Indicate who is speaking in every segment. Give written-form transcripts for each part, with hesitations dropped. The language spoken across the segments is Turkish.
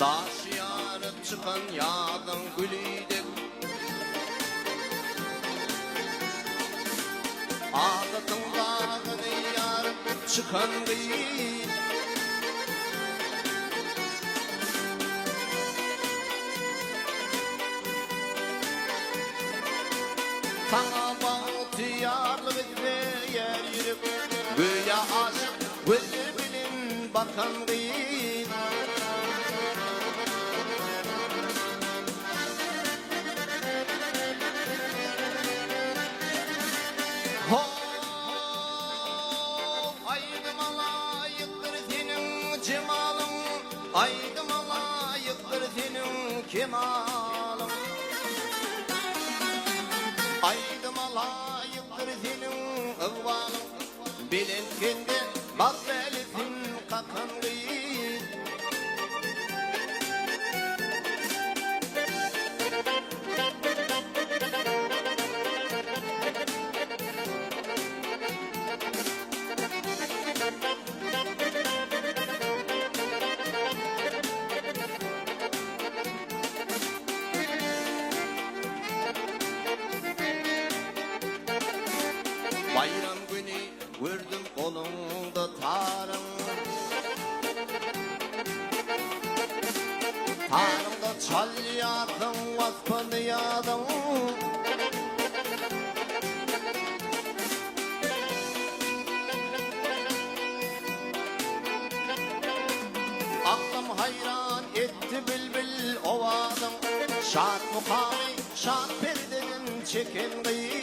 Speaker 1: Daş yarıp çıkan yağdan gülüydük. Ağdatın dağını yarıp çıkan gıyı. Sana bağıtı yarlık ve yer yürüp güya aşık gözü bilin bakan gıyı. Aydım alayıktır senin cemalın, aydım alayıktır senin kemalın. Aydım alayıktır senin ıhvalın, bilin kendi makbelisin kakan gıyı. Bayram günü gördüm kolunda tarım. Tarımda çalıyordum, vasfalıyordum. Aklım hayran etti bülbül ovadım. Şart mukami, şart perdenin çeken gıyı.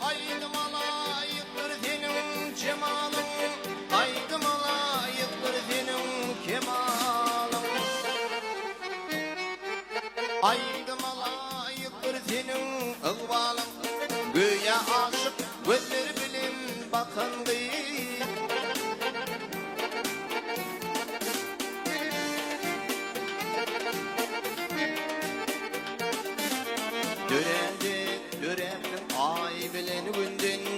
Speaker 1: Aydım alayıktır senin cemalın, aydım alayıktır senin kemalın. Aydım alayıktır senin ıhvalın, güya aşık gözleri bilin bakan gıyı. Dörendik, dörendim ay bilen gündün.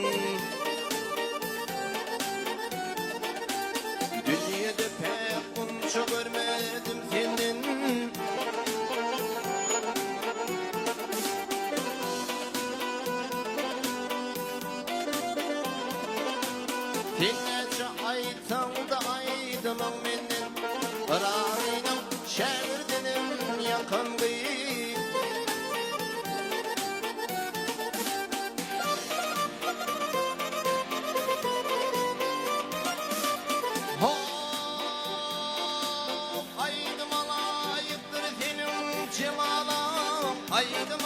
Speaker 1: Dünyada pek bunca görmedim senin. Dinlece aytan da aydınım menin, ırağıydım şehirdenim yakan gıyı. Aydım alayıktır senin cemalın, aydım